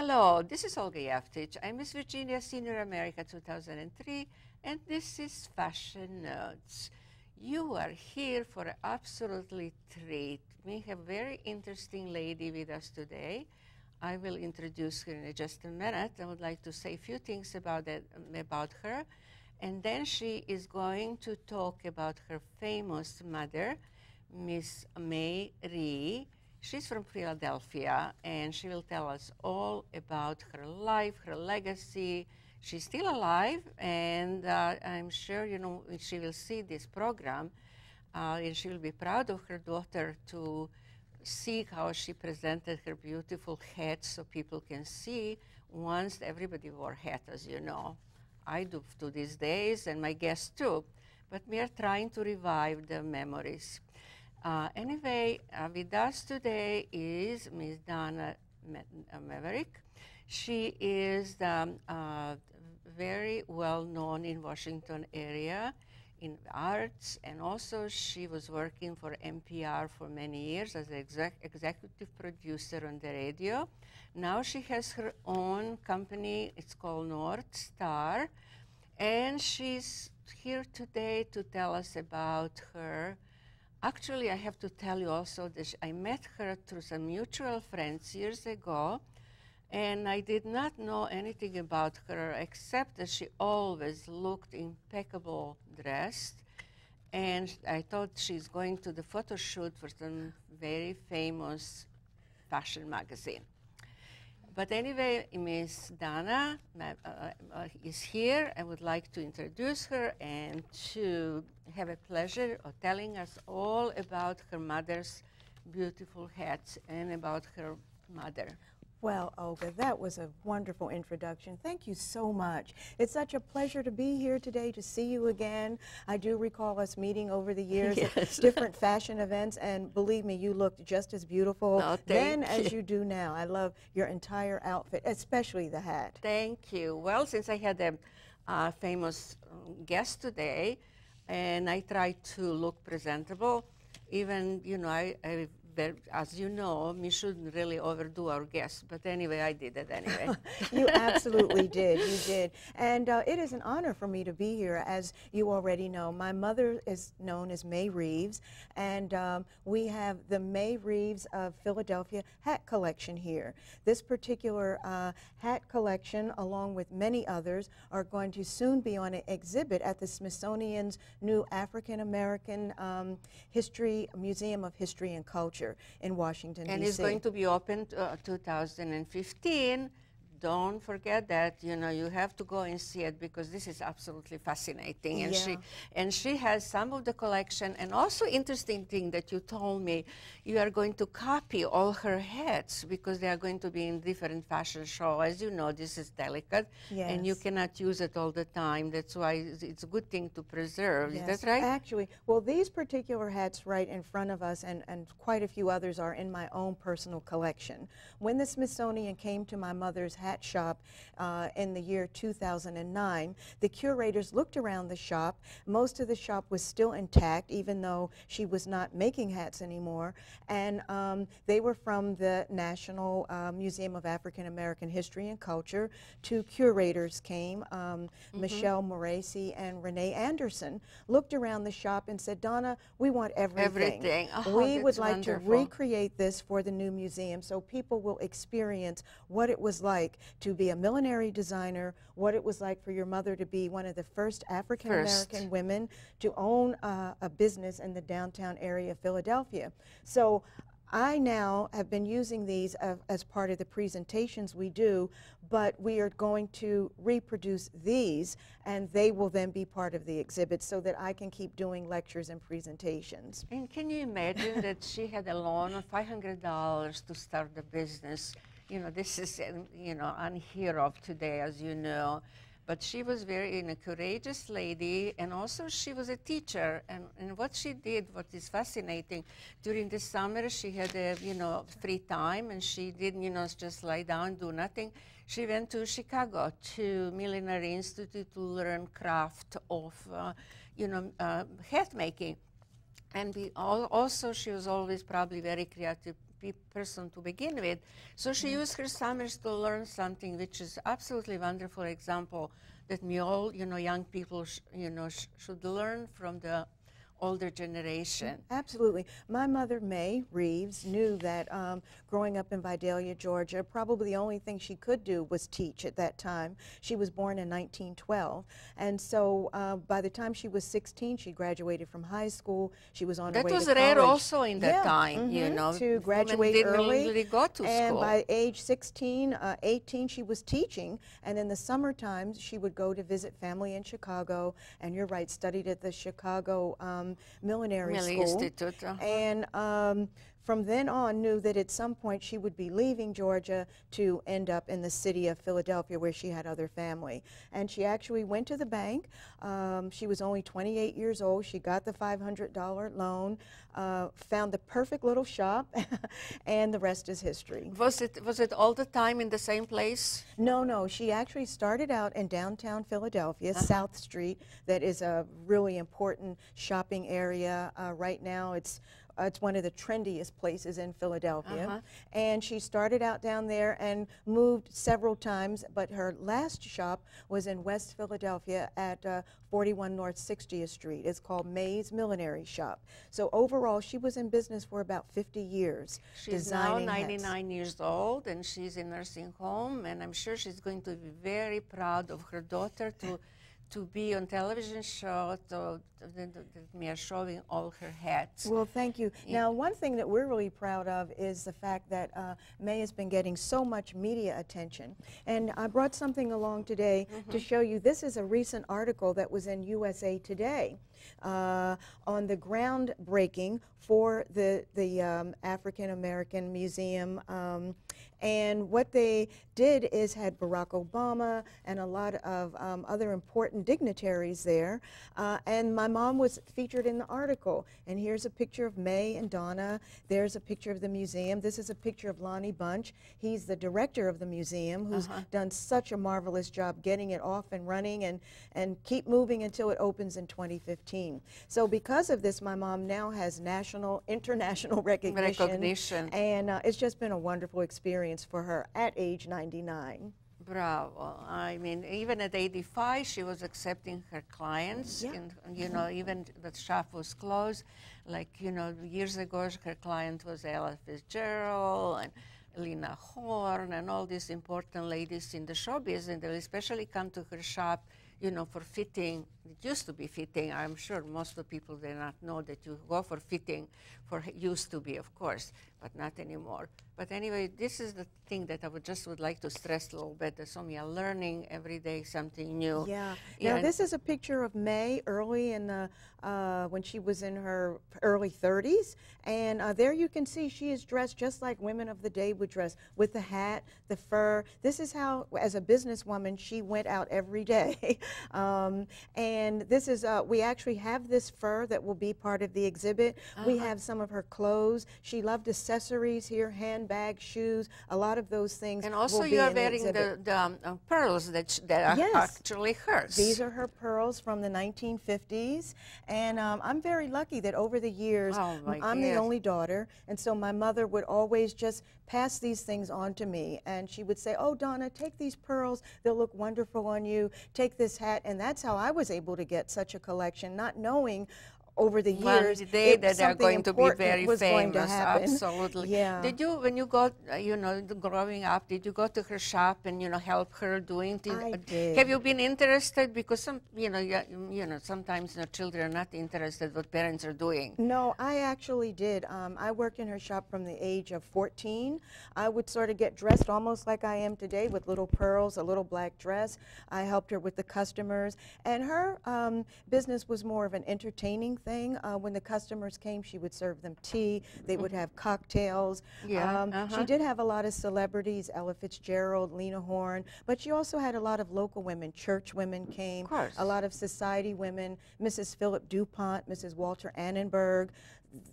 Hello, this is Olga Jevtich. I'm Miss Virginia Senior America 2003, and this is Fashion Notes. You are here for an absolutely treat. We have a very interesting lady with us today. I will introduce her in just a minute. I would like to say a few things about her. And then she is going to talk about her famous mother, Miss May Rhee. She's from Philadelphia, and she will tell us all about her life, her legacy. She's still alive, and I'm sure, you know, she will see this program, and she will be proud of her daughter to see how she presented her beautiful hat so people can see. Once everybody wore hat, as you know. I do to these days, and my guests too. But we are trying to revive the memories. Anyway, with us today is Ms. Donna Maverick. She is very well known in Washington area in arts, and also she was working for NPR for many years as an executive producer on the radio. Now she has her own company. It's called North Star, and she's here today to tell us about her. Actually, I have to tell you also that I met her through some mutual friends years ago, and I did not know anything about her except that she always looked impeccable dressed, and I thought she's going to the photo shoot for some very famous fashion magazine. But anyway, Miss Donna is here. I would like to introduce her and to have a pleasure of telling us all about her mother's beautiful hats and about her mother. Well, Olga, that was a wonderful introduction. Thank you so much. It's such a pleasure to be here today, to see you again. I do recall us meeting over the years yes. at different fashion events, and believe me, you looked just as beautiful then as you do now. I love your entire outfit, especially the hat. Thank you. Well, since I had a famous guest today, and I tried to look presentable, even, you know, as you know, we shouldn't really overdo our guests, but anyway, I did it anyway. You absolutely did, you did. And it is an honor for me to be here. As you already know, my mother is known as May Reeves, and we have the May Reeves of Philadelphia hat collection here. This particular hat collection, along with many others, are going to soon be on an exhibit at the Smithsonian's new African American Museum of History and Culture in Washington, D.C. And it's going to be opened 2015. Don't forget that, you know, you have to go and see it because this is absolutely fascinating. And she has some of the collection, and also interesting thing that you told me, you are going to copy all her hats because they are going to be in different fashion show. As you know, this is delicate, and you cannot use it all the time. That's why it's a good thing to preserve. Yes. Is that right? Actually, well, these particular hats right in front of us, and quite a few others are in my own personal collection. When the Smithsonian came to my mother's hat shop in the year 2009, the curators looked around the shop. Most of the shop was still intact, even though she was not making hats anymore, and they were from the National Museum of African American History and Culture. Two curators came, Michelle Moresi and Renee Anderson, looked around the shop and said, Donna, we want everything. Oh, we would like wonderful. to recreate this for the new museum so people will experience what it was like to be a millinery designer, what it was like for your mother to be one of the first African American women to own a business in the downtown area of Philadelphia. So I now have been using these as part of the presentations we do, but we are going to reproduce these, and they will then be part of the exhibit so that I can keep doing lectures and presentations. And can you imagine that she had a loan of $500 to start the business? You know, this is, you know, unheard of today, as you know. But she was very courageous lady, and also she was a teacher. And what she did, what is fascinating, during the summer she had, you know, free time, and she didn't, you know, just lie down, do nothing. She went to Chicago to Millinery Institute to learn craft of, you know, hat making. And also she was always probably very creative person to begin with. So she used her summers to learn something, which is absolutely wonderful example that we all, young people, should learn from the older generation. Absolutely. My mother, May Reeves, knew that growing up in Vidalia, Georgia, probably the only thing she could do was teach at that time. She was born in 1912. And so by the time she was 16, she graduated from high school. She was on her way to college. That was rare also in that time, to graduate didn't early. really go to and school. by age 16, 18, she was teaching. And in the summer times, she would go to visit family in Chicago. And you're right, studied at the Chicago Millinery School. Institute. And from then on knew that at some point she would be leaving Georgia to end up in the city of Philadelphia where she had other family. And she actually went to the bank. She was only 28 years old. She got the $500 loan, found the perfect little shop, and the rest is history. Was it all the time in the same place? No. She actually started out in downtown Philadelphia, South Street. That is a really important shopping area. Right now it's one of the trendiest places in Philadelphia. And she started out down there and moved several times, but her last shop was in West Philadelphia at 41 North 60th Street. It's called May's Millinery Shop. So overall, she was in business for about 50 years. She's now 99 years old, and she's in nursing home, and I'm sure she's going to be very proud of her daughter to be on television show that we are showing all her hats. Well, thank you. Now, one thing that we're really proud of is the fact that May has been getting so much media attention. And I brought something along today to show you. This is a recent article that was in USA Today on the groundbreaking for the African American Museum. And what they did is had Barack Obama and a lot of other important dignitaries there. And my mom was featured in the article. And here's a picture of May and Donna. There's a picture of the museum. This is a picture of Lonnie Bunch. He's the director of the museum, who's done such a marvelous job getting it off and running and keep moving until it opens in 2015. So because of this, my mom now has national, international recognition. And it's just been a wonderful experience for her at age 99. Bravo. I mean, even at 85, she was accepting her clients. And, even the shop was closed. Like, years ago, her client was Ella Fitzgerald and Lena Horne and all these important ladies in the showbiz. And they especially come to her shop, for fitting. It used to be fitting. I'm sure most of the people do not know that you go for fitting, used to be, of course, but not anymore. But anyway, this is the thing that I would like to stress a little bit, that some are learning every day something new. Yeah. Now, this is a picture of May early in the, when she was in her early 30s. And there you can see she is dressed just like women of the day would dress, with the hat, the fur. This is how, as a businesswoman, she went out every day. And this is, we actually have this fur that will be part of the exhibit. We have some of her clothes. She loved accessories here, handbags, shoes, a lot of those things. And also will be you are in the wearing exhibit. the pearls that are actually hers. These are her pearls from the 1950s. And I'm very lucky that over the years, I'm the only daughter. And so my mother would always just pass these things on to me. And she would say, oh, Donna, take these pearls. They'll look wonderful on you. Take this hat. And that's how I was able to get such a collection, not knowing over the years that they're going to be very famous. Absolutely. Yeah. Did you, when you got, growing up, did you go to her shop and help her doing things? I did. Have you been interested? Because some, sometimes children are not interested what parents are doing. No, I actually did. I worked in her shop from the age of 14. I would sort of get dressed almost like I am today, with little pearls, a little black dress. I helped her with the customers, and her business was more of an entertaining thing. When the customers came, she would serve them tea. They would have cocktails. She did have a lot of celebrities, Ella Fitzgerald, Lena Horne, but she also had a lot of local women. Church women came, a lot of society women, Mrs. Philip DuPont, Mrs. Walter Annenberg.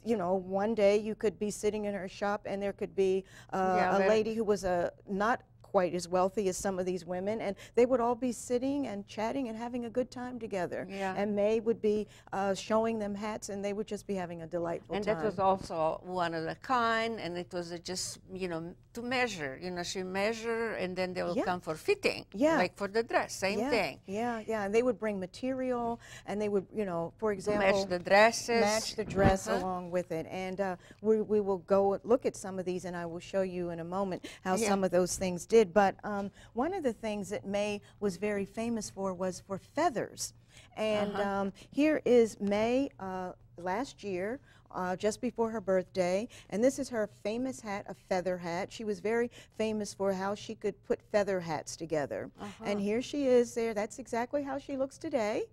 One day you could be sitting in her shop and there could be a lady who was not quite as wealthy as some of these women, and they would all be sitting and chatting and having a good time together. Yeah. And May would be showing them hats, and they would just be having a delightful And time. that was also one of a kind, and it was just, you know, to measure. You know, she measure, and then they will come for fitting, like for the dress, same thing. Yeah, and they would bring material, and they would, you know, for example, match the dresses. Match the dress along with it. And we will go look at some of these, and I will show you in a moment how some of those things did. But one of the things that May was very famous for was for feathers. And here is May last year, just before her birthday, and this is her famous hat, a feather hat. She was very famous for how she could put feather hats together. And here she is there. That's exactly how she looks today.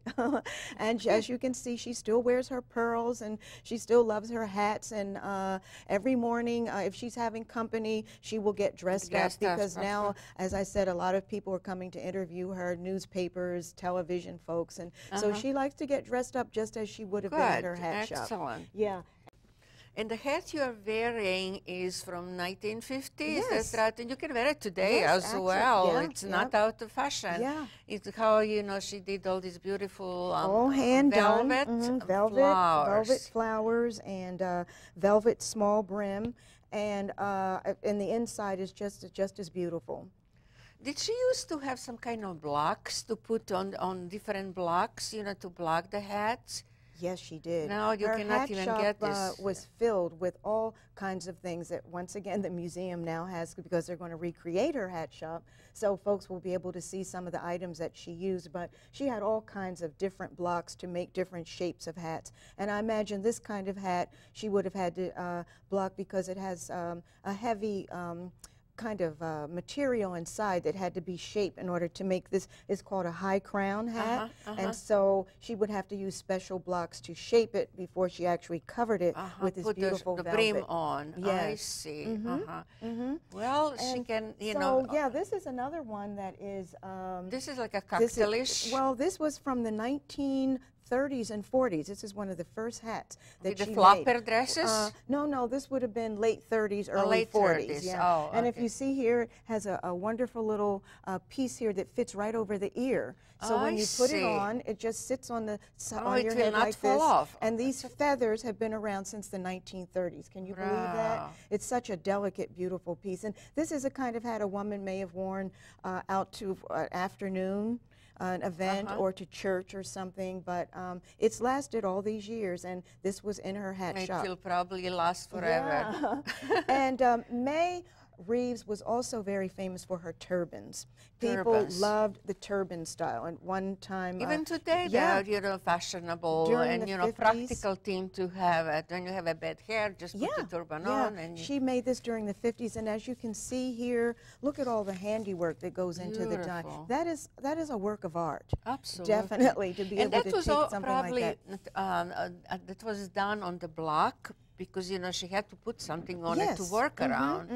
And as you can see, she still wears her pearls, and she still loves her hats. And every morning, if she's having company, she will get dressed up, because now, as I said, a lot of people are coming to interview her, newspapers, television folks, and so she likes to get dressed up just as she would have been at her hat shop. Excellent. Yeah. And the hat you are wearing is from 1950s, Yes. that's right, and you can wear it today Yes, as actually, well. yeah, It's not out of fashion. Yeah. It's how, you know, she did all these beautiful all hand velvet, velvet flowers, and velvet small brim, and the inside is just as beautiful. Did she used to have some kind of blocks to put on different blocks, you know, to block the hats? Yes, she did. Now you her cannot hat even shop, get this. Was filled with all kinds of things that, once again, the museum now has, because they're going to recreate her hat shop, so folks will be able to see some of the items that she used. But she had all kinds of different blocks to make different shapes of hats. And I imagine this kind of hat she would have had to block, because it has a heavy kind of material inside that had to be shaped in order to make this. Is called a high crown hat, and so she would have to use special blocks to shape it before she actually covered it with this beautiful the velvet. brim on. Yes. I see. Well, And she can, you so, know. yeah, this is another one that is. This is like a cocktailish. Well, this was from the 1930s and 40s. This is one of the first hats that she the flopper made. dresses? No, this would have been late 30s, early late 40s. 30s. Yeah. Oh, and if you see here, it has a wonderful little piece here that fits right over the ear. So when you put it on, it just sits on the on your head like this. Off. And these feathers have been around since the 1930s. Can you believe that? It's such a delicate, beautiful piece. And this is a kind of hat a woman may have worn out to afternoon, an event, or to church or something, but it's lasted all these years, and this was in her hat shop. It will probably last forever. Yeah. And May Reeves was also very famous for her turbans. People loved the turban style, and one time even today they're, you know, fashionable during and, you the know, 50s. practical thing to have it. When you have a bad hair, just put the turban on. And she made this during the 50s, and as you can see here, look at all the handiwork that goes into the dye. That is a work of art. Absolutely. Definitely, to be able to take something probably like that. That was done on the block, because, you know, she had to put something on it to work around.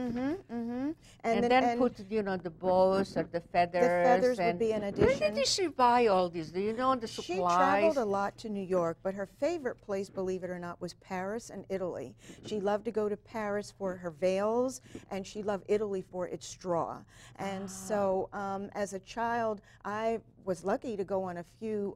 And then put, you know, the bows or the feathers. The feathers would be an addition. Where did she buy all these? Do you know the supplies? She traveled a lot to New York, but her favorite place, believe it or not, was Paris and Italy. She loved to go to Paris for her veils, and she loved Italy for its straw. And so as a child, I was lucky to go on a few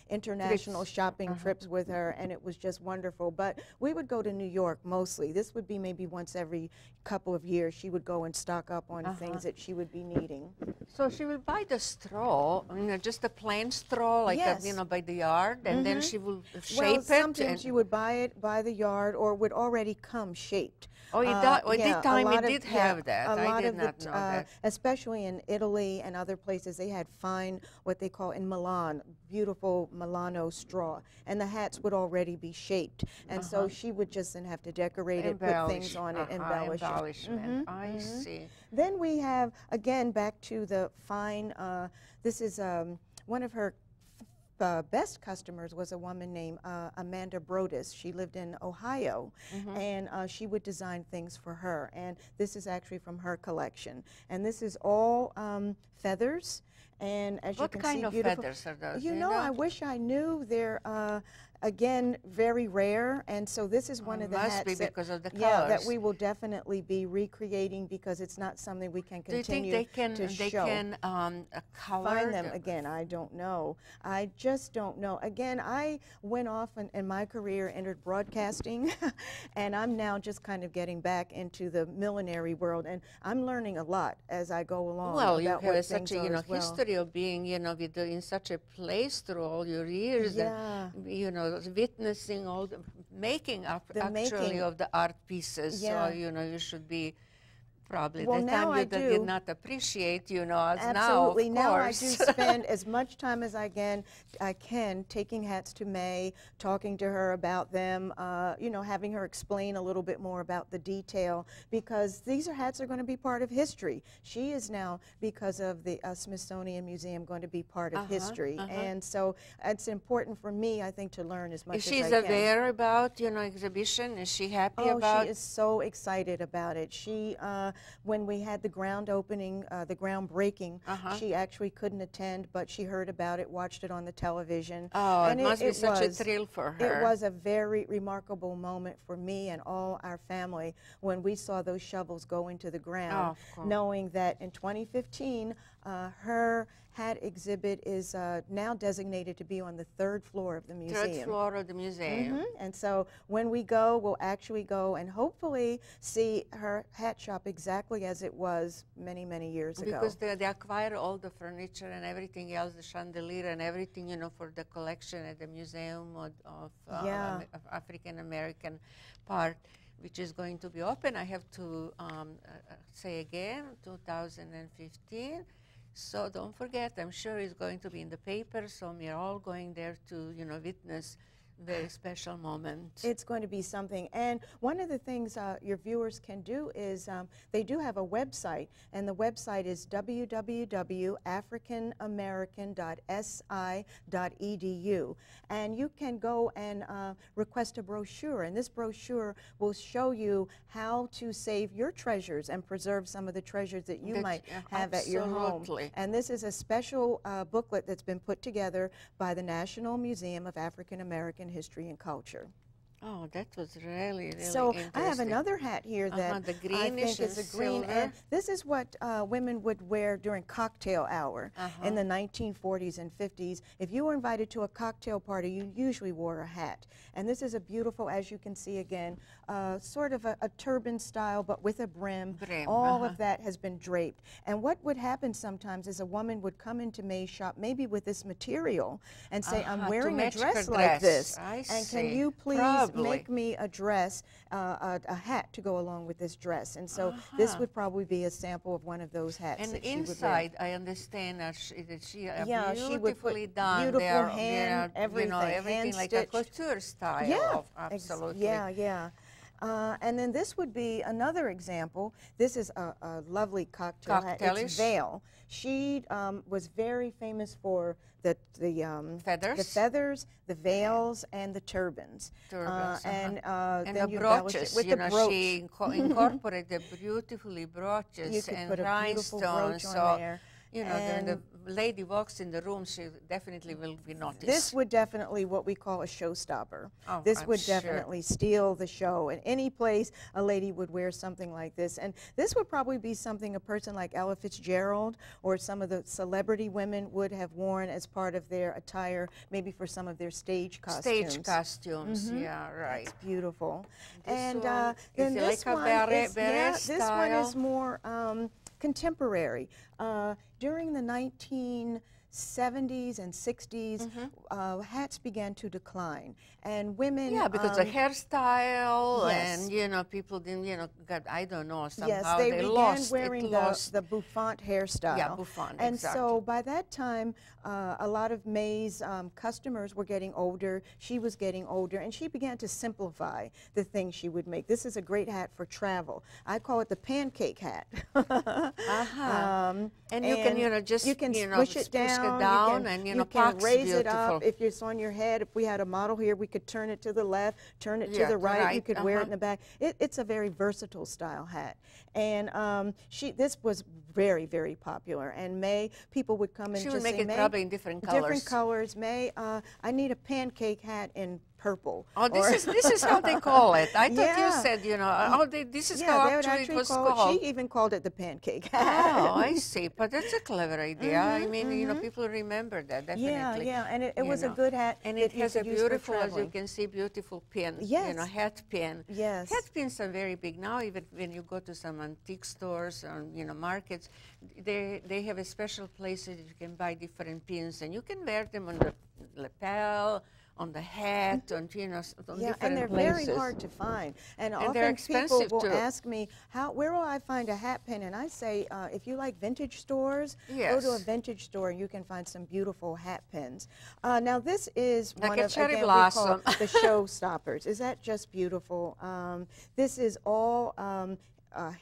international shopping trips with her, and it was just wonderful. But we would go to New York mostly. This would be maybe once every couple of years. She would go and stock up on things that she would be needing. So she will buy the straw, you know, just a plain straw, like you know, by the yard, and then she will shape it. Sometimes you would buy it by the yard, or would already come shaped. Oh, this time it did have that. I did not know that. Especially in Italy and other places, they had fine, what they call in Milan, beautiful Milano straw. And the hats would already be shaped. And so she would just then have to decorate it, put things on it, embellish embellishment. I see. Then we have, again, back to the fine, this is one of her best customers was a woman named Amanda Brodus. She lived in Ohio, and she would design things for her. And this is actually from her collection. And this is all feathers. And as you can see, what kind of beautiful. feathers are those? You know, I wish I knew. They're again, very rare, and so this is one of the must hats be that, because of the yeah, that colors. we will definitely be recreating because it's not something we can Do you continue think to they show. can color Find them again, I don't know. I just don't know. Again, I went off in my career, entered broadcasting, and I'm now just kind of getting back into the millinery world, and I'm learning a lot as I go along. Well, you about have what such things a are as well. history of being in such a place through all your years, Yeah. and witnessing all the making up The actually making. of the art pieces. Yeah. So you should be probably Well, the now time I you did do. not appreciate, as Absolutely. now, Now of I course. do spend as much time as I can taking hats to May, talking to her about them, having her explain a little bit more about the detail, because these hats are going to be part of history. She is now, because of the Smithsonian Museum, going to be part of history. And so it's important for me, I think, to learn as much as I can. She's aware about, exhibition? Is she happy about? Oh, she is so excited about it. She, when we had the the groundbreaking, she actually couldn't attend, but she heard about it, watched it on the television. Oh, and it must be such a thrill for her. It was a very remarkable moment for me and all our family when we saw those shovels go into the ground, knowing that in 2015, her hat exhibit is now designated to be on the 3rd floor of the museum. 3rd floor of the museum. And so when we go, we'll actually go and hopefully see her hat shop exactly as it was many, many years ago. Because they acquire all the furniture and everything else, the chandelier and everything, for the collection at the Museum of African American part, which is going to be open. I have to say again, 2015. So don't forget, I'm sure it's going to be in the paper, so we're all going there to, witness a very special moment. It's going to be something. And one of the things your viewers can do is they do have a website, and the website is www.africanamerican.si.edu. And you can go and request a brochure, and this brochure will show you how to save your treasures and preserve some of the treasures that you might have at your home. And this is a special booklet that's been put together by the National Museum of African American History and Culture. Oh, that was really, really so interesting. I have another hat here that the I think is a green. And this is what women would wear during cocktail hour in the 1940s and 50s. If you were invited to a cocktail party, you usually wore a hat. And this is a beautiful, as you can see again, sort of a turban style, but with a brim. All of that has been draped. And what would happen sometimes is a woman would come into May's shop, maybe with this material, and say, I'm wearing a dress like this. And can you please make me a dress, a hat to go along with this dress? And so this would probably be a sample of one of those hats. And that inside, I understand that she beautifully done. Beautiful hand, everything, everything like a couture style. Absolutely. And then this would be another example. This is a lovely cocktail hat. It's Veil. She was very famous for the feathers, the veils, and the turbans. And the brooches. With the brooch. She incorporated beautifully brooches you could and put a rhinestones. brooch on there. When the lady walks in the room, she definitely will be noticed. This would definitely what we call a showstopper. Oh, this would definitely steal the show. In any place, a lady would wear something like this. And this would probably be something a person like Ella Fitzgerald or some of the celebrity women would have worn as part of their attire, maybe for some of their stage costumes. Stage costumes, yeah, right. It's beautiful. And then this like one this one is more contemporary. During the 1970s and 60s, hats began to decline, and women. Yeah, because the hairstyle and people didn't I don't know somehow they began lost wearing the bouffant hairstyle. Yeah, bouffant. And exactly. so by that time, a lot of May's customers were getting older. She was getting older, and she began to simplify the things she would make. This is a great hat for travel. I call it the pancake hat. And you can just push it down and you can raise it up. If it's on your head, if we had a model here, we could turn it to the left, turn it to the right. You could wear it in the back. It's a very versatile style hat. And this was very, very popular. And May, people would come and she just would make say, it probably in different colors. Different colors. May, I need a pancake hat in purple. Oh, this is how they call it. I thought you Yeah. said, you know, this is Yeah, how they would actually it was call it, called. she even called it the pancake hat. Oh, I see. But that's a clever idea. I mean, you know, people remember that, definitely. Yeah, and it you was a know. good hat And that it you has a could use for beautiful, as you traveling. can see, beautiful pin, you Yes. know, hat pin. Yes. Hat pins are very big now. Even when you go to some antique stores or, you know, markets, they have a special place that you can buy different pins, and you can wear them on the lapel, on the hat, on, you know, on Yeah, different and they're places. very hard to find. And they're often people expensive, will too. ask me, where will I find a hat pin? And I say, if you like vintage stores, go to a Yes. vintage store and you can find some beautiful hat pins. Now this is Like one a of, cherry again, we call blossom. the showstoppers. Is that just beautiful? This is all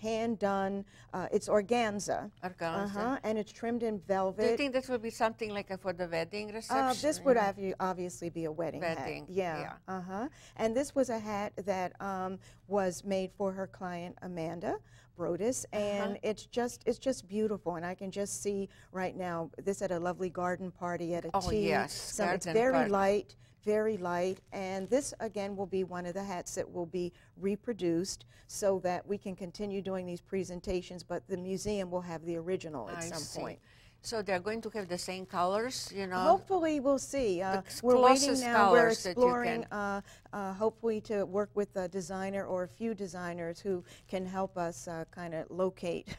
hand done. It's organza. Organza. And it's trimmed in Do you velvet. think that will be something like for the wedding reception? This would obviously be a wedding Wedding, hat. Yeah. And this was a hat that was made for her client Amanda Brodus, and it's just beautiful. And I can just see right now this at a lovely garden party at a Oh, tea. yes, It's garden very party. light. Very light, and this again will be one of the hats that will be reproduced so that we can continue doing these presentations, but the museum will have the original at I some see. point. So they're going to have the same colors, you know? Hopefully, we'll see. The We're waiting closest now. We're colors that you exploring, hopefully, to work with a designer or a few designers who can help us kind of locate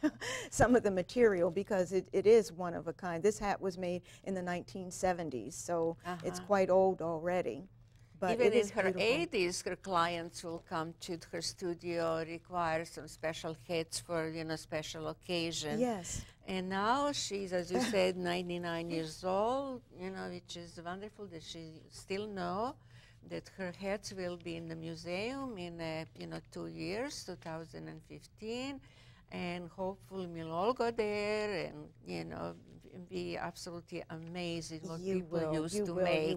some of the material, because it is one of a kind. This hat was made in the 1970s, so it's quite old already. But Even it in is her beautiful. 80s, her clients will come to her studio, require some special hats for, you know, special occasion. Yes. And now she's, as you said, 99 years old, you know, which is wonderful that she still know that her hats will be in the museum in, you know, 2 years, 2015. And hopefully we'll all go there and, you know, be absolutely amazed at what people used to make.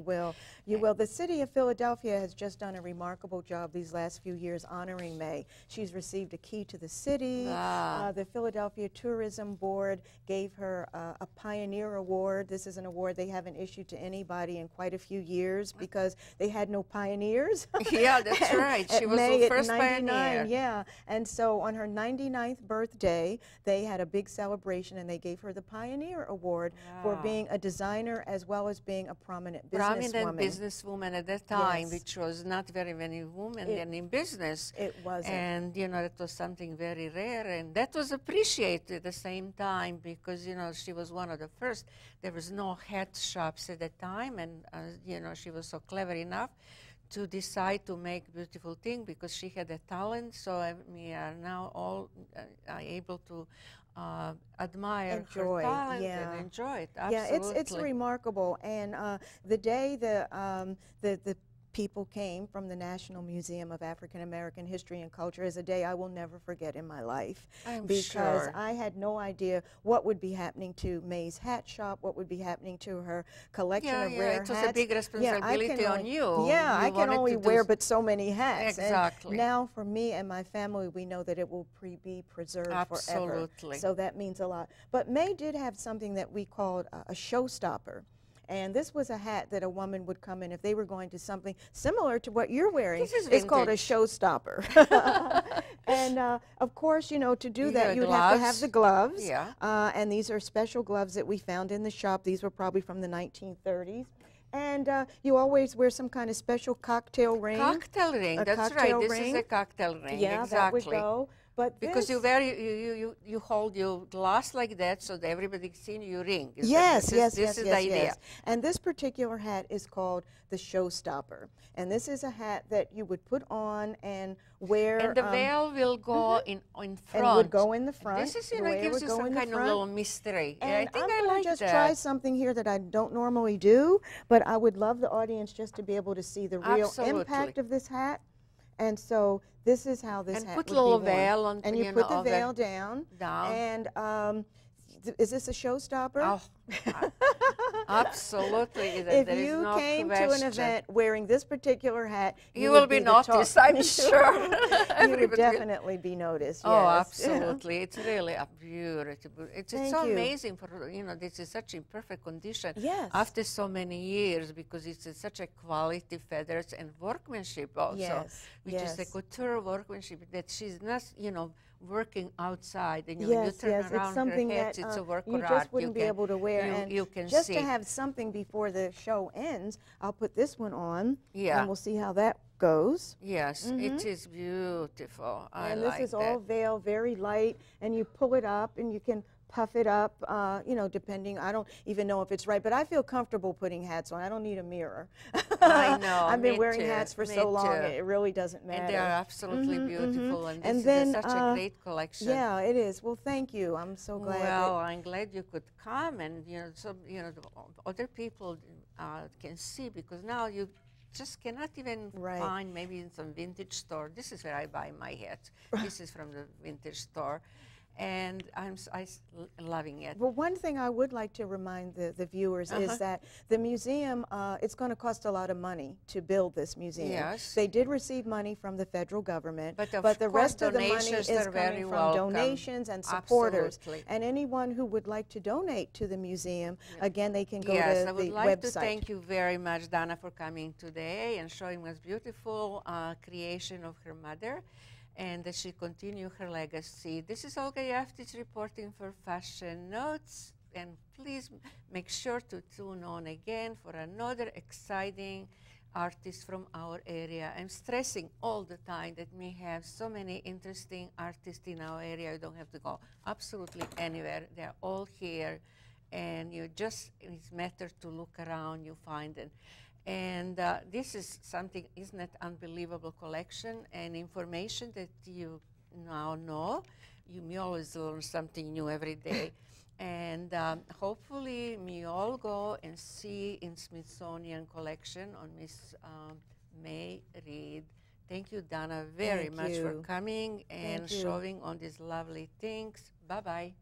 You will. The city of Philadelphia has just done a remarkable job these last few years honoring May. She's received a key to the city. The Philadelphia Tourism Board gave her a Pioneer Award. This is an award they haven't issued to anybody in quite a few years because they had no pioneers. Yeah, that's right. She was the first pioneer. Yeah, and so on her 99th birthday, they had a big celebration and they gave her the Pioneer Award for being a designer as well as being a prominent businesswoman at that time, which was not very many women in business. It wasn't. And, you know, it was something very rare, and that was appreciated at the same time because, you know, she was one of the first. There was no hat shops at that time, and, you know, she was so clever enough to decide to make beautiful things because she had a talent. So we are now all able to admire her talent and enjoy it. Absolutely. Yeah, it's remarkable. And the day the people came from the National Museum of African American History and Culture is a day I will never forget in my life. Because I had no idea what would be happening to May's hat shop, what would be happening to her collection of rare hats. It was a big responsibility on you. Yeah, I can only wear but so many hats. Exactly. And now for me and my family, we know that it will be preserved forever. So that means a lot. But May did have something that we called a showstopper. And this was a hat that a woman would come in if they were going to something similar to what you're wearing. It's called a showstopper. And of course, you know, to do that, you'd have to have the gloves. And these are special gloves that we found in the shop. These were probably from the 1930s. And you always wear some kind of special cocktail ring. Cocktail ring, that's right. This is a cocktail ring. Yeah, exactly. that would go. But because you hold your glass like that so that everybody can see your ring. Yes. This is the idea. And this particular hat is called the showstopper. And this is a hat that you would put on and wear. And the veil will go in front. And would go in the front. This is, you know, gives you some kind of little mystery. And I think I'm I like just that. try something here that I don't normally do, but I would love the audience just to be able to see the real impact of this hat. And so this is how this hat would be worn. And put a little veil on. And you put the veil down. And Is this a showstopper? Oh, absolutely. If There is you no came to an question. event wearing this particular hat, You would will be the talk- noticed, I'm sure. You would Everybody will- definitely be noticed. Oh, yes. absolutely. It's really a beautiful. It's Thank so you. amazing for, this is such in perfect condition Yes. after so many years, because it's such a quality feathers and workmanship also, Yes, which is a yes. couture workmanship that she's not, working outside, and when you Yes, turn yes, around it's something her head, that it's a work you of just art. wouldn't be able to wear. And you can just see. to have something before the show ends, I'll put this one on, Yeah. and we'll see how that goes. Yes, it is beautiful. I And like this is that. all veil, very light, and you pull it up, and you can puff it up, depending. I don't even know if it's right, but I feel comfortable putting hats on. I don't need a mirror. I know, I've been me wearing too, hats for me so long, too. it really doesn't matter. And they are absolutely beautiful, and And this then, is such a great collection. Yeah, it is. Well, thank you. I'm so glad. Well, I'm glad you could come, and the other people can see, because now you just cannot even Right. find maybe in some vintage store. This is where I buy my hats. This is from the vintage store, and I'm loving it. Well, one thing I would like to remind the viewers Uh-huh. is that the museum, it's going to cost a lot of money to build this museum. Yes. They did receive money from the federal government, But of the course rest of the money donations is are very coming from welcome. donations and supporters. Absolutely. And anyone who would like to donate to the museum, again, they can go Yes, to I would the like website. to thank you very much, Dana, for coming today and showing us beautiful creation of her mother, and that she continue her legacy. This is Olga Jevtich reporting for Fashion Notes, and please make sure to tune on again for another exciting artist from our area. I'm stressing all the time that we have so many interesting artists in our area. You don't have to go absolutely anywhere. They're all here, and it's matter to look around, you find them. And this is something, isn't it, unbelievable collection and information that you now know. You always learn something new every day. And hopefully we all go and see in Smithsonian collection on Miss May Reed. Thank you, Dana, very Thank much for you. coming and Thank you. showing on these lovely things. Bye-bye.